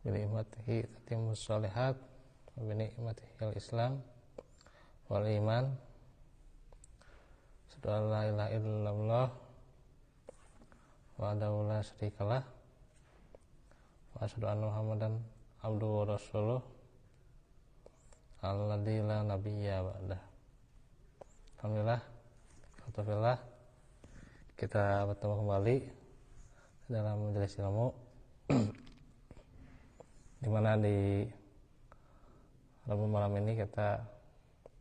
binikmatihi tatimmus sholihat wa binikmatihil islam wal iman. Asyhadu an la ilaha illallah wahdahu la syarikalah wa asyhadu anna muhammadan abduhu wa rasuluh alladzi la nabiyya ba'dah. Alhamdulillah, alhamdulillah kita bertemu kembali dalam majelis ilmu di mana di Rabu malam ini kita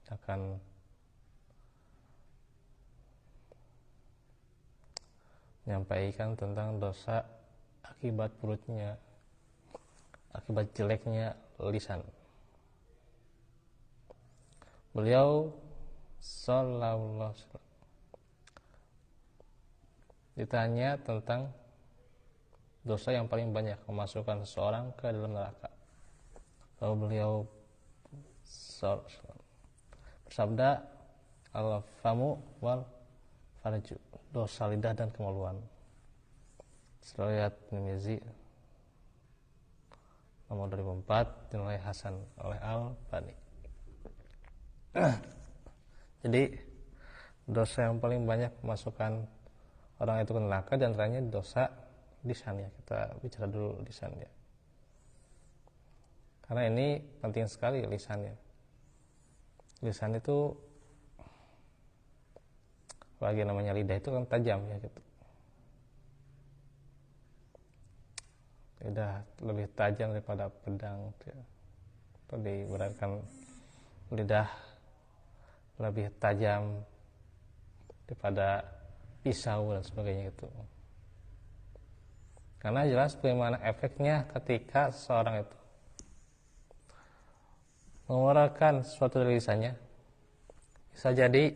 akan menyampaikan tentang dosa akibat buruknya, akibat jeleknya lisan. Beliau sallallahu alaihi wasallam ditanya tentang dosa yang paling banyak memasukkan seseorang ke dalam neraka. Lalu beliau bersabda, al-famu wal farju, dosa lidah dan kemaluan. Riwayat Tirmizi nomor 2004 dinilai hasan oleh Al-Albani. Jadi dosa yang paling banyak memasukkan orang itu ke neraka dan antaranya dosa lisan ya. Kita bicara dulu lisan ya. Karena ini penting sekali lisan ya. Lisan itu bagi namanya lidah itu kan tajam ya gitu. Lidah lebih tajam daripada pedang ya. Itu diibaratkan lidah lebih tajam daripada pisau dan sebagainya itu. Karena jelas bagaimana efeknya ketika seseorang itu mengeluarkan sesuatu dari lisannya, bisa jadi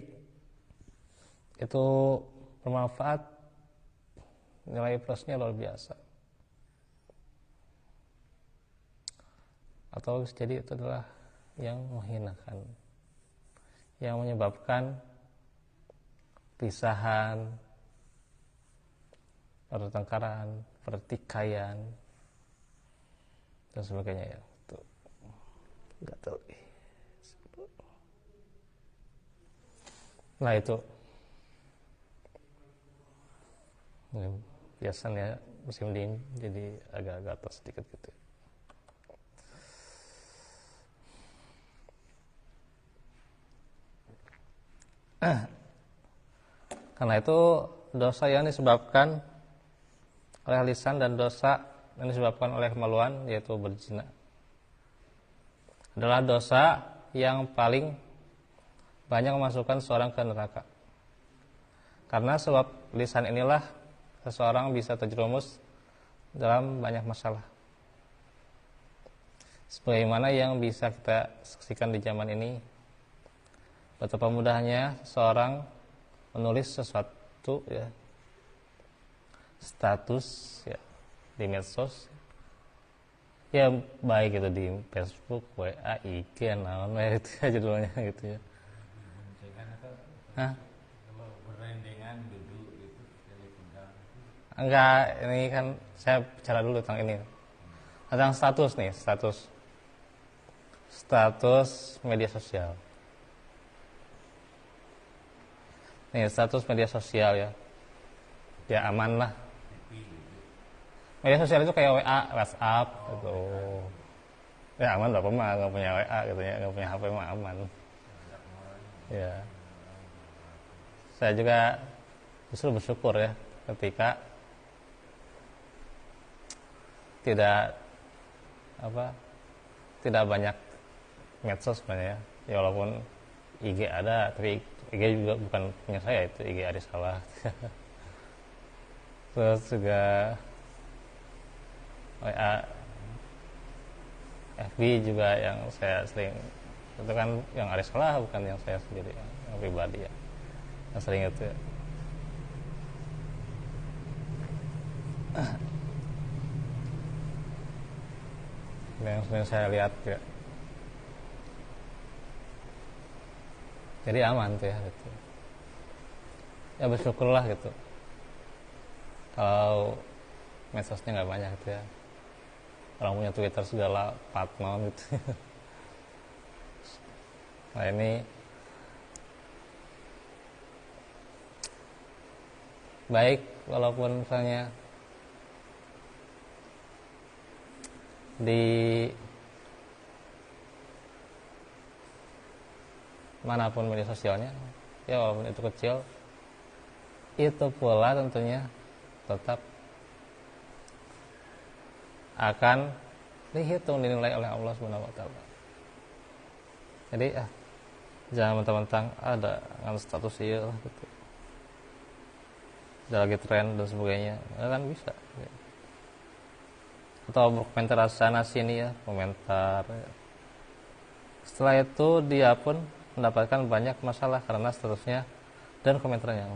itu bermanfaat, nilai plusnya luar biasa, atau bisa jadi itu adalah yang menghinakan, yang menyebabkan pisahan, pertengkaran, pertikaian dan sebagainya ya. Tuh. Enggak tahu. Nah itu biasanya musim dingin jadi agak-agak atas sedikit gitu. Karena itu dosa yang disebabkan oleh lisan dan dosa yang disebabkan oleh kemaluan yaitu berzina adalah dosa yang paling banyak memasukkan seseorang ke neraka. Karena sebab lisan inilah seseorang bisa terjerumus dalam banyak masalah. Sebagaimana yang bisa kita saksikan di zaman ini, betapa mudahnya seseorang menulis sesuatu ya, status ya di medsos ya, baik itu di Facebook, WA, IG, naon itu ya judulnya gitu ya. Hah? Kalau berendengan duduk gitu dari pedang. Enggak, ini kan saya bicara dulu tentang ini. Tentang status nih, status media sosial. Nih, status media sosial ya. Ya aman lah. Media sosial itu kayak WA, WhatsApp gitu. Ya aman, bapak mah nggak punya WA gitu ya, nggak punya HP mah aman. Ya. Saya juga justru bersyukur ya ketika tidak banyak medsos sebenarnya. Ya walaupun IG ada, tapi IG juga bukan punya saya, itu IG Arisalah. Terus juga WA, FB juga yang saya sering, itu kan yang Arisalah bukan yang saya sendiri, yang pribadi ya, yang sering itu ya. Yang sering saya lihat ya. Jadi aman tuh ya gitu. Ya bersyukurlah gitu. Kalau medsosnya nggak banyak gitu ya. orang punya Twitter segala patmon gitu. Nah ini baik walaupun misalnya di manapun media sosialnya, ya walaupun itu kecil, itu pula tentunya tetap akan dihitung, dinilai oleh Allah Subhanahu wa taala. Jadi jangan mentang-mentang ada dengan status iya gitu. Udah lagi tren dan sebagainya, kan bisa. Atau berkomentar sana sini ya, komentar. Setelah itu dia pun mendapatkan banyak masalah karena statusnya dan komentarnya.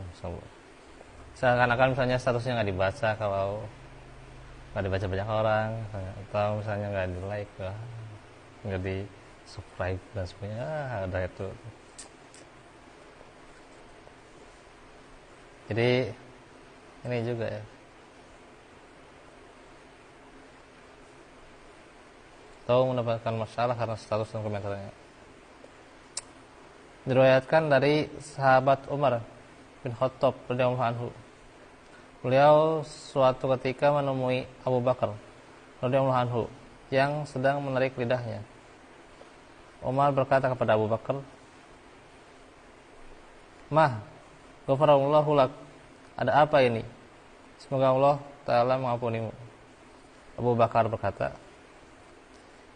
Seakan-akan misalnya statusnya nggak dibaca kalau nggak dibaca banyak orang, atau misalnya nggak di like, nggak di subscribe dan sebagainya. Ada itu. Jadi ini juga ya, atau mendapatkan masalah karena status dan komentarnya. Diriwayatkan dari sahabat Umar bin Khattab radhiyallahu anhu. Beliau suatu ketika menemui Abu Bakar radhiyallahu anhu yang sedang menarik lidahnya. Umar berkata kepada Abu Bakar, "Mah, ghafarallahu lak. Ada apa ini? Semoga Allah Ta'ala mengampunimu." Abu Bakar berkata,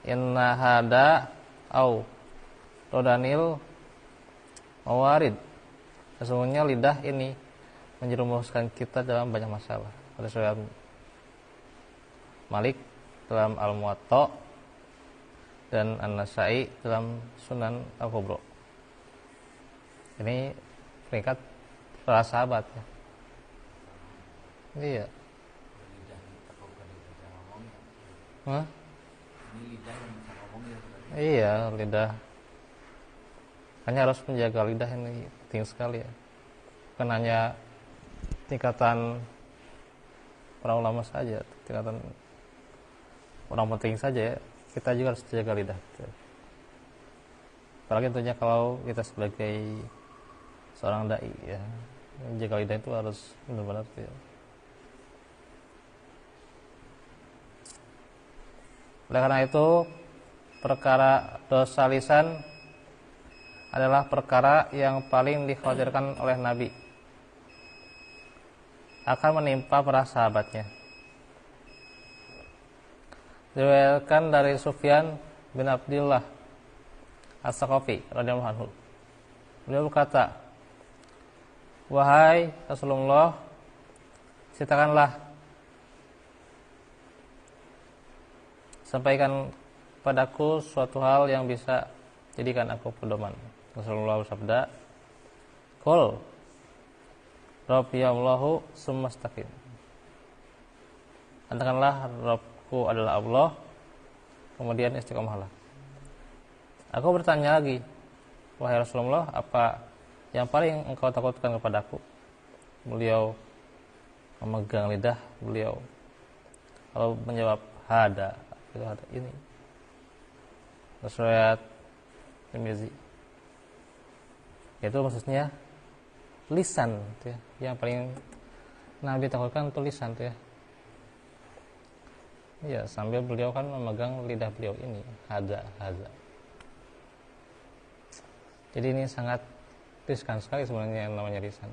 "Inna hada au rodanil mawarid." Sesungguhnya lidah ini menjerumuskan kita dalam banyak masalah. Pada riwayat Malik dalam Al-Muwatta dan An-Nasa'i dalam Sunan Al-Kubra. Ini peringkat para sahabat ya. Iya. Hah? Ini lidah yang bisa ngomong ya. Iya, lidah. Hanya harus menjaga lidah ini penting sekali ya. Bukan hanya tingkatan para ulama saja, tingkatan orang penting saja ya. Kita juga harus jaga lidah. Apalagi tentunya kalau kita sebagai seorang dai ya, menjaga lidah itu harus benar-benar ya. Oleh karena itu, perkara dosa lisan adalah perkara yang paling dikhawatirkan oleh Nabi akan menimpa para sahabatnya. Diriwayatkan dari Sufyan bin Abdullah As-Saqafi radhiyallahu anhu. Beliau berkata, "Wahai Rasulullah, ceritakanlah, sampaikan padaku suatu hal yang bisa jadikan aku pedoman." Rasulullah bersabda, "Qul Rabbiyallahu tsumastaqim." Katakanlah, Rabbku adalah Allah, kemudian istiqomahlah. Aku bertanya lagi, "Wahai Rasulullah, apa yang paling engkau takutkan kepadaku?" Beliau memegang lidah beliau lalu menjawab, "Hada." Itu ada ini. Riwayat Tirmizi. Itu maksudnya lisan gitu ya. Yang paling Nabi takutkan itu lisan tuh ya. Iya, sambil beliau kan memegang lidah beliau ini, hada. Jadi ini sangat riskan sekali sebenarnya yang namanya lisan.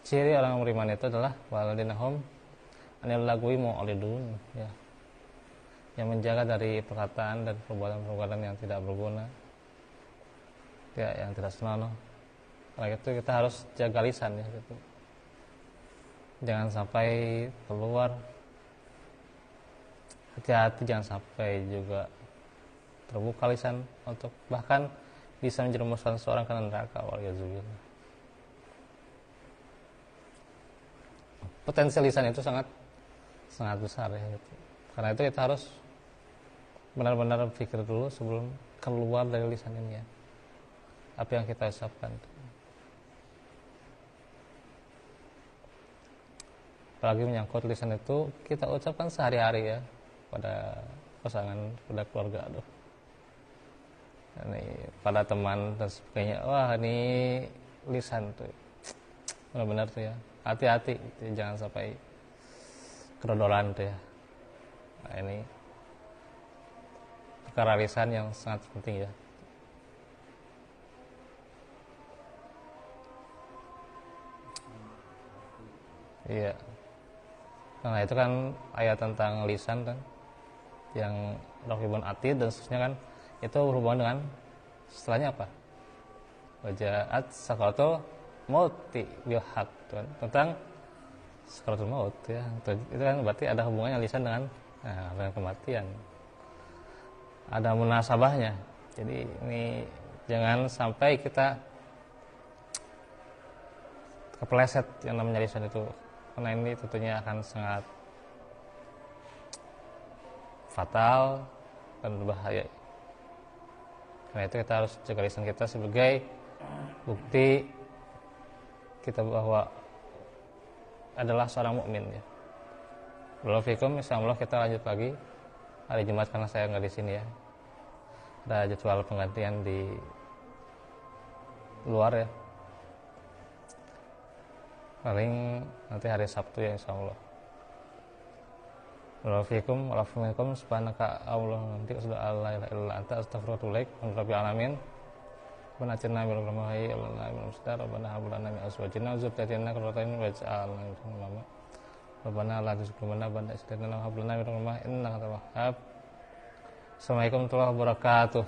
Ciri orang beriman itu adalah waladinahum anil lagwi mu'ridun ya. Yang menjaga dari perkataan dan perbuatan-perbuatan yang tidak berguna, ya, yang tidak senonoh. Karena itu kita harus jaga lisan ya, gitu. Jangan sampai keluar. Hati-hati jangan sampai juga terbuka lisan untuk bahkan bisa menjerumuskan seorang ke neraka. Waliyadzubillah. Potensi lisan itu sangat besar ya, gitu. Karena itu kita harus benar-benar berpikir dulu sebelum keluar dari lisan ini ya. Apa yang kita ucapkan. Apalagi menyangkut lisan itu kita ucapkan sehari-hari ya. pada pasangan, pada keluarga. Aduh, ini pada teman dan sebagainya. Wah, ini lisan tuh benar-benar tuh ya, hati-hati gitu, jangan sampai kedodoran tuh ya. Nah, ini perkara lisan yang sangat penting ya. Iya. Nah, itu kan ayat tentang lisan kan, yang Raqibun Atid dan seterusnya kan, itu berhubungan dengan setelahnya apa? Wajaat sakaratul mauti bil haq, tentang sakaratul maut ya. Itu kan berarti ada hubungannya lisan dengan kematian. Ada munasabahnya. Jadi ini jangan sampai kita kepleset yang namanya lisan itu, karena ini tentunya akan sangat fatal dan berbahaya. Karena itu kita harus jaga lisan kita sebagai bukti kita bahwa adalah seorang mukmin ya. Barakallahu fikum, insyaallah kita lanjut lagi hari Jumat karena saya nggak di sini ya. Ada jadwal penggantian di luar ya. Paling nanti hari Sabtu ya insyaallah. Barakallahu fikum, wa'alaikum subhanaka Allah nanti sudah la ilaha illa anta astaghfiruka wa atubu ilaik. Rabbil alamin. Rabbana atina min ladunka rahmatan Rabbana hab lana min azwajina wa dzurriyyatina qurrata a'yun waj'alna lil muttaqina imama. Rabbana la tuzigh qulubana ba'da idh hadaytana wa hab lana min ladunka innaka antal wahhab. Assalamualaikum warahmatullahi wabarakatuh.